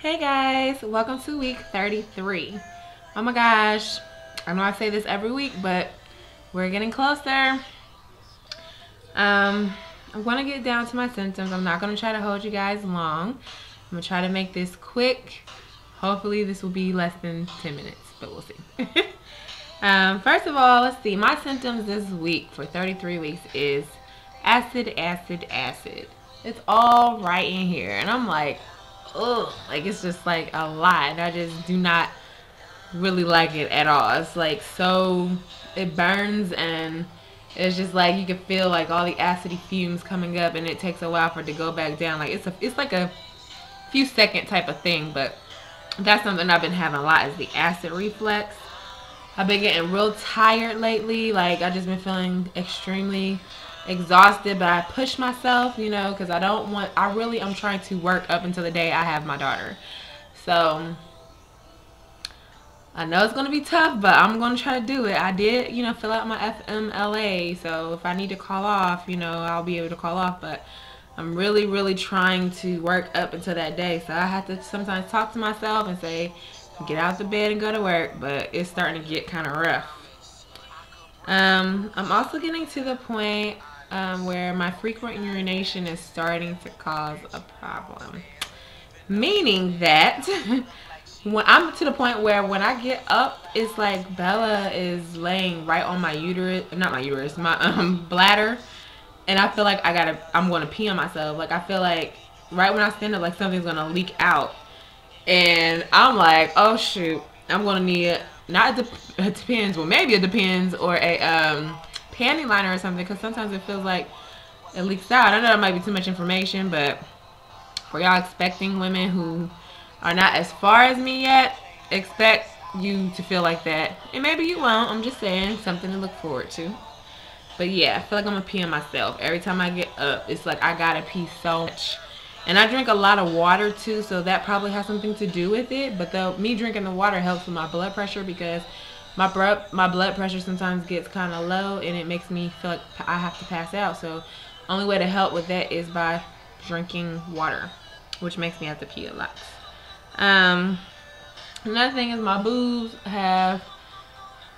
Hey guys, welcome to week 33. Oh my gosh, I know I say this every week, but we're getting closer. I'm gonna get down to my symptoms. I'm not gonna try to hold you guys long. I'm gonna try to make this quick. Hopefully this will be less than 10 minutes, but we'll see. First of all, let's see. My symptoms this week for 33 weeks is acid. It's all right in here, and I'm like, ugh, like it's just like a lot, and I just do not really like it at all. It's like so, it burns, and it's just like you can feel like all the acidy fumes coming up, and it takes a while for it to go back down. Like it's like a few second type of thing, but that's something I've been having a lot, is the acid reflux. I've been getting real tired lately. Like I just been feeling extremely exhausted, but I push myself, you know, because I'm trying to work up until the day I have my daughter. So I know it's going to be tough, but I'm going to try to do it. I did, you know, fill out my FMLA, so if I need to call off, you know, I'll be able to call off, but I'm really trying to work up until that day. So I have to sometimes talk to myself and say, get out the bed and go to work, but it's starting to get kind of rough. I'm also getting to the point where my frequent urination is starting to cause a problem. Meaning that when I'm to the point where when I get up, it's like Bella is laying right on my uterus, not my uterus, my bladder, and I feel like I'm gonna pee on myself. Like I feel like right when I stand up, like something's gonna leak out. And I'm like, oh shoot, I'm gonna need it depends, well maybe it depends, or a panty liner or something, because sometimes it feels like it leaks out. I know that might be too much information, but for y'all expecting women who are not as far as me yet, expect you to feel like that. And maybe you won't, I'm just saying, something to look forward to. But yeah, I feel like I'm gonna pee on myself. Every time I get up, it's like I gotta pee so much. And I drink a lot of water too, so that probably has something to do with it. But me drinking the water helps with my blood pressure, because my blood pressure sometimes gets kind of low, and it makes me feel like I have to pass out. So only way to help with that is by drinking water, which makes me have to pee a lot. Another thing is my boobs have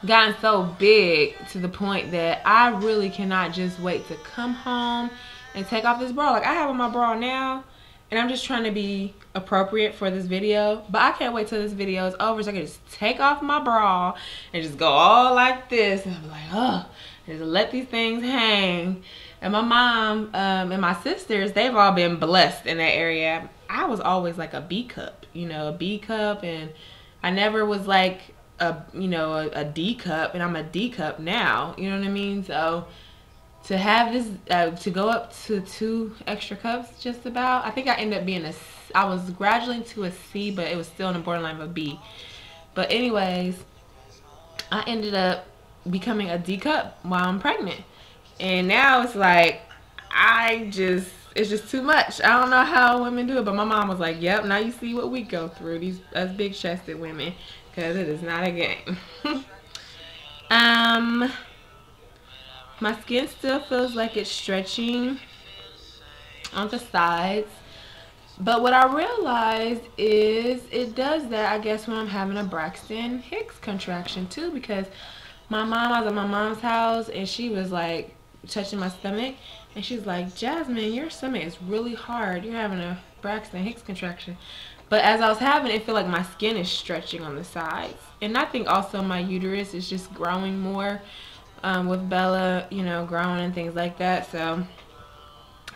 gotten so big to the point that I really cannot just wait to come home and take off this bra. Like I have on my bra now, and I'm just trying to be appropriate for this video, but I can't wait till this video is over so I can just take off my bra and just go all like this, and I'm like, oh, just let these things hang. And my mom and my sisters, they've all been blessed in that area. I was always like a B cup, you know, a B cup, and I never was like a D cup, and I'm a D cup now, you know what I mean? So to have this, to go up to 2 extra cups, just about, I think I ended up being I was gradually to a C, but it was still in the borderline of a B. But anyways, I ended up becoming a D cup while I'm pregnant. And now it's like, it's just too much. I don't know how women do it, but my mom was like, yep, now you see what we go through, us big chested women, because it is not a game. My skin still feels like it's stretching on the sides, but what I realized is it does that, I guess, when I'm having a Braxton Hicks contraction too, because I was at my mom's house, and she was like touching my stomach, and she's like, Jasmine, your stomach is really hard, you're having a Braxton Hicks contraction. But as I was having it, I feel like my skin is stretching on the sides, and I think also my uterus is just growing more with Bella, you know, growing and things like that. So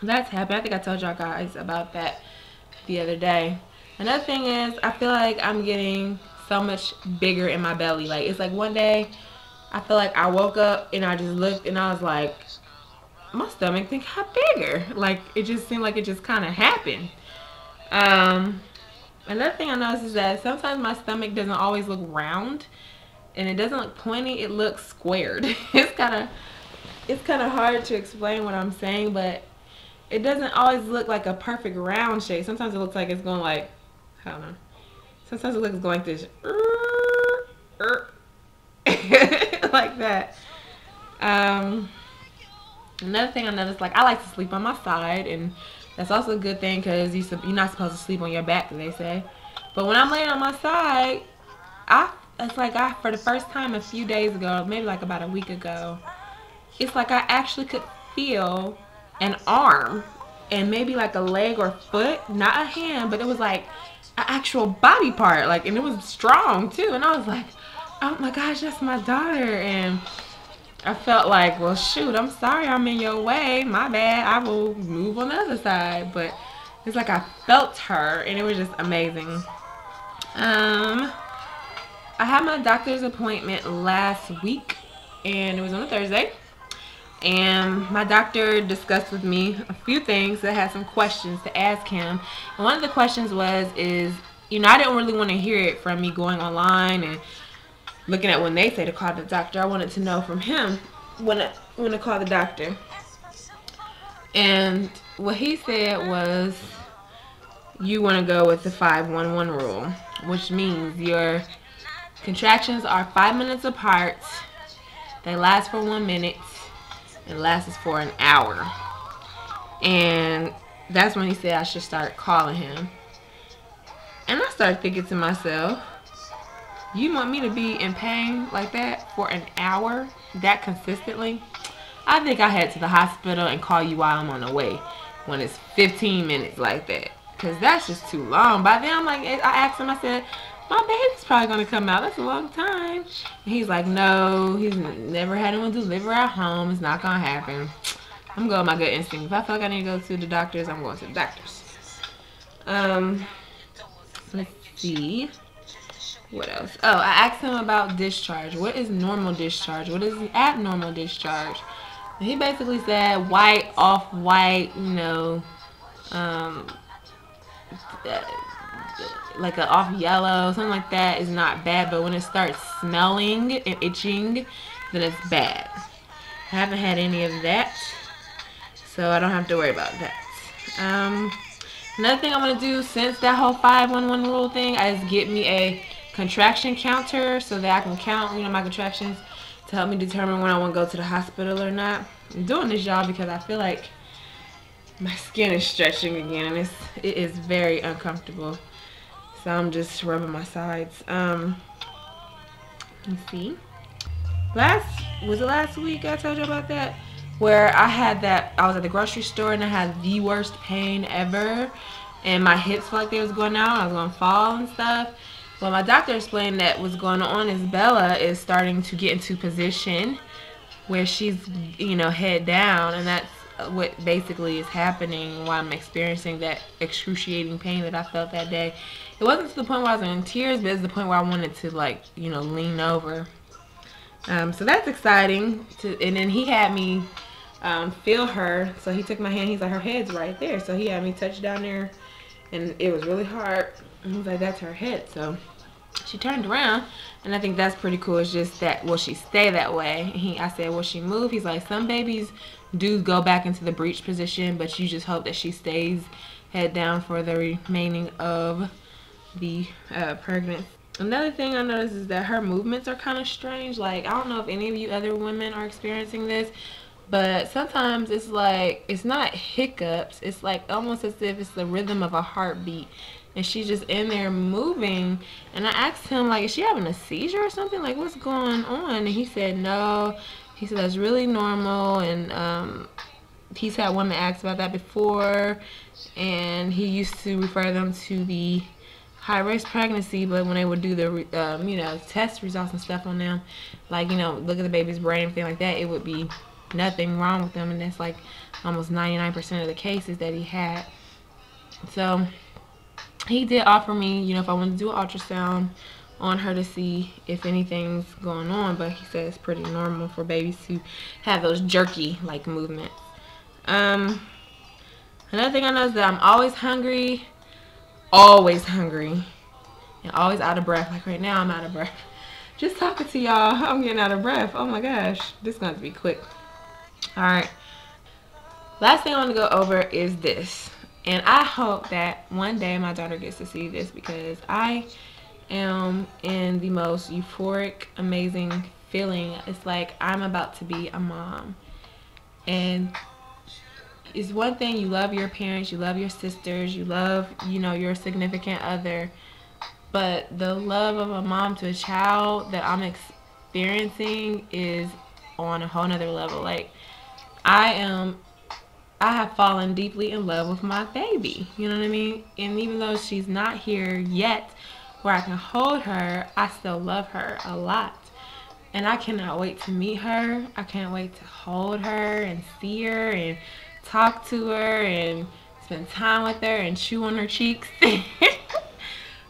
that's happened. I think I told y'all guys about that the other day. Another thing is, I feel like I'm getting so much bigger in my belly. Like it's like one day I feel like I woke up and I just looked and I was like, my stomach think got bigger. Like it just seemed like it just kind of happened. Another thing I noticed is that sometimes my stomach doesn't always look round, and it doesn't look pointy, it looks squared. It's kind of hard to explain what I'm saying, but it doesn't always look like a perfect round shape. Sometimes it looks like it's going like, I don't know. Sometimes it looks going this like that. Another thing I noticed, like I like to sleep on my side, and that's also a good thing, because you're not supposed to sleep on your back, they say. But when I'm laying on my side, it's like for the first time a few days ago, maybe like about a week ago, it's like I actually could feel an arm and maybe like a leg or foot, not a hand, but it was like an actual body part, like, and it was strong too. And I was like, oh my gosh, that's my daughter. And I felt like, well, shoot, I'm sorry I'm in your way, my bad, I will move on the other side. But it's like I felt her, and it was just amazing. I had my doctor's appointment last week, and it was on a Thursday. And my doctor discussed with me a few things that had some questions to ask him. And one of the questions is, you know, I didn't really want to hear it from me going online and looking at when they say to call the doctor. I wanted to know from him when to call the doctor. And what he said was, you want to go with the 5-1-1 rule, which means your contractions are 5 minutes apart. They last for 1 minute. It lasts for an hour. And that's when he said I should start calling him. And I started thinking to myself, you want me to be in pain like that for an hour, that consistently? I think I head to the hospital and call you while I'm on the way when it's 15 minutes like that. Because that's just too long. By then, I'm like, I asked him, I said, my baby's probably going to come out. That's a long time. And he's like, no, he's never had anyone deliver at home. It's not going to happen. I'm going with my gut instinct. If I feel like I need to go to the doctors, I'm going to the doctors. Let's see. What else? Oh, I asked him about discharge. What is normal discharge? What is abnormal discharge? And he basically said white, off-white, you know, like an off yellow, something like that is not bad, but when it starts smelling and itching, then it's bad. I haven't had any of that, so I don't have to worry about that. Another thing I'm going to do since that whole 5-1-1 rule thing is get me a contraction counter so that I can count, you know, my contractions to help me determine when I want to go to the hospital or not. I'm doing this, y'all, because I feel like my skin is stretching again, and it is very uncomfortable. So I'm just rubbing my sides. Let's see. Was it last week I told you about that? Where I was at the grocery store and I had the worst pain ever. And my hips felt like they was going out. I was going to fall and stuff. Well, my doctor explained that what's going on is Bella is starting to get into position where she's, you know, head down. And that's what basically is happening while I'm experiencing that excruciating pain that I felt that day. It wasn't to the point where I was in tears, but it's the point where I wanted to, like, you know, lean over. So that's exciting. And then he had me feel her. So he took my hand. He's like, her head's right there. So he had me touch down there, and it was really hard. And he was like, that's her head. So she turned around, and I think that's pretty cool. It's just that, will she stay that way? And I said, will she move? He's like, some babies do go back into the breech position, but you just hope that she stays head down for the remaining of the pregnancy. Another thing I noticed is that her movements are kind of strange. Like, I don't know if any of you other women are experiencing this, but sometimes it's like, it's not hiccups. It's like almost as if it's the rhythm of a heartbeat. And she's just in there moving. And I asked him, like, is she having a seizure or something? Like, what's going on? And he said, no. He said, that's really normal. And he's had women ask about that before. And he used to refer them to the high-risk pregnancy, but when they would do the, you know, test results and stuff on them, like, you know, look at the baby's brain and things like that, it would be nothing wrong with them. And that's like almost 99% of the cases that he had. So he did offer me, you know, if I wanted to do an ultrasound on her to see if anything's going on, but he said it's pretty normal for babies to have those jerky like movements. Another thing I know is that I'm always hungry, and always out of breath. Like right now I'm out of breath just talking to y'all. I'm getting out of breath. Oh my gosh, this is going to be quick. All right, last thing I want to go over is this, and I hope that one day my daughter gets to see this, because I am in the most euphoric, amazing feeling. It's like I'm about to be a mom. And it's one thing, you love your parents, you love your sisters, you love, you know, your significant other, but the love of a mom to a child that I'm experiencing is on a whole nother level. Like, I have fallen deeply in love with my baby, you know what I mean? And even though she's not here yet where I can hold her, I still love her a lot. And I cannot wait to meet her. I can't wait to hold her and see her and talk to her and spend time with her and chew on her cheeks.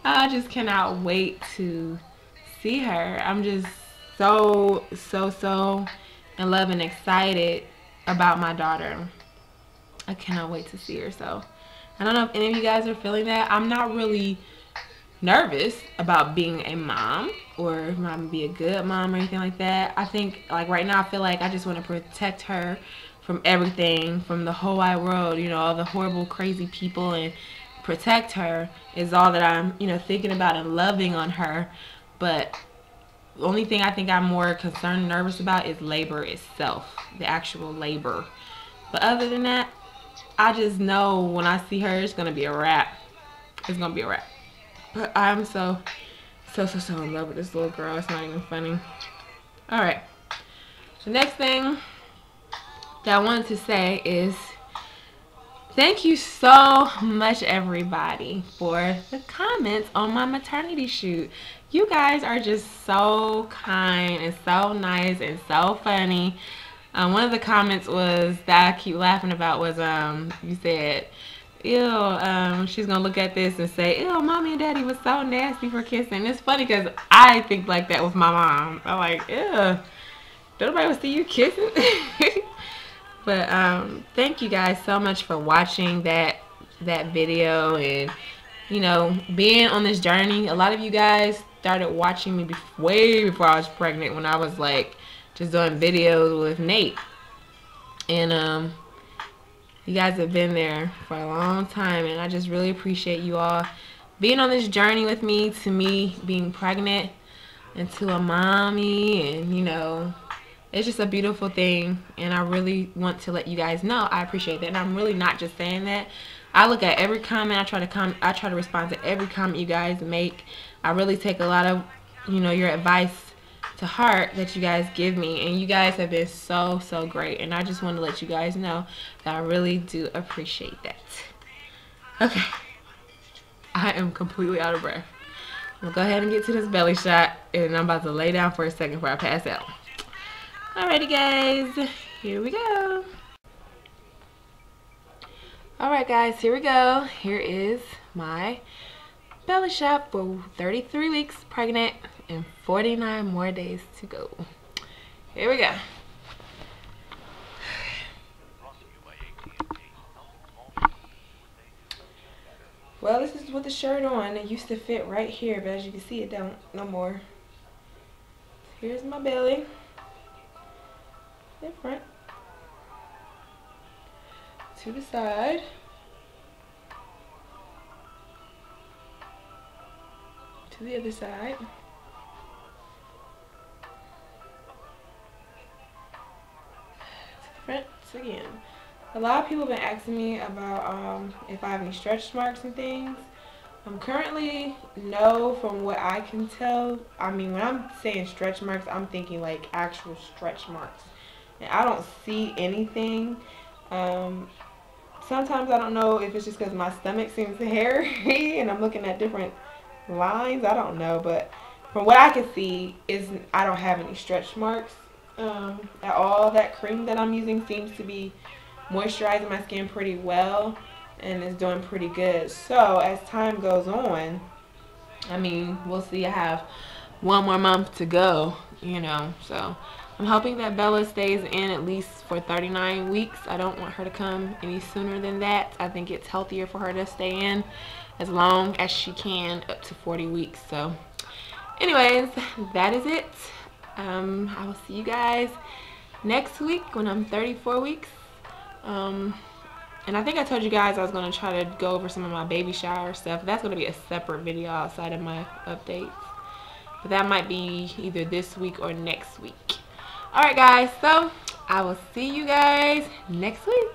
I just cannot wait to see her. I'm just so in love and excited about my daughter. I cannot wait to see her. So I don't know if any of you guys are feeling that. I'm not really nervous about being a mom or if I'm gonna be a good mom or anything like that. I think, like, right now I feel like I just want to protect her from everything, from the whole wide world, you know, all the horrible crazy people, and protect her is all that I'm, you know, thinking about and loving on her. But the only thing I think I'm more concerned and nervous about is labor itself, the actual labor. But other than that, I just know when I see her, it's gonna be a wrap. It's gonna be a wrap. But I'm so in love with this little girl. It's not even funny. Alright. The next thing that I wanted to say is thank you so much, everybody, for the comments on my maternity shoot. You guys are just so kind and so nice and so funny. One of the comments was that I keep laughing about was you said, ew, she's gonna look at this and say, ew, mommy and daddy was so nasty for kissing. It's funny because I think like that with my mom. I'm like, ew, nobody will see you kissing. But thank you guys so much for watching that video and, you know, being on this journey. A lot of you guys started watching me way before I was pregnant, when I was like just doing videos with Nate. And you guys have been there for a long time, and I just really appreciate you all being on this journey with me, to me being pregnant and to a mommy. And, you know, it's just a beautiful thing, and I really want to let you guys know I appreciate that. And I'm really not just saying that. I look at every comment. I try to respond to every comment you guys make. I really take a lot of, you know, your advice to heart that you guys give me, and you guys have been so great, and I just want to let you guys know that I really do appreciate that. Okay, I am completely out of breath. I'm gonna go ahead and get to this belly shot, and I'm about to lay down for a second before I pass out. Alrighty guys, here we go. Alright guys, here we go. Here is my belly shot for 33 weeks pregnant and 49 more days to go. Here we go. Well, this is with the shirt on. It used to fit right here, but as you can see, it don't no more. Here's my belly. In front. To the side. To the other side. Front again. A lot of people have been asking me about if I have any stretch marks and things. Currently, no, from what I can tell. I mean, when I'm saying stretch marks, I'm thinking like actual stretch marks. And I don't see anything. Sometimes I don't know if it's just because my stomach seems hairy and I'm looking at different lines. I don't know, but from what I can see, I don't have any stretch marks at all. That cream that I'm using seems to be moisturizing my skin pretty well and is doing pretty good. So as time goes on, I mean, we'll see. I have 1 more month to go, you know, so I'm hoping that Bella stays in at least for 39 weeks. I don't want her to come any sooner than that. I think it's healthier for her to stay in as long as she can, up to 40 weeks. So anyways, that is it. I will see you guys next week when I'm 34 weeks. And I think I told you guys I was going to try to go over some of my baby shower stuff. That's going to be a separate video outside of my updates. But that might be either this week or next week. Alright guys, so I will see you guys next week.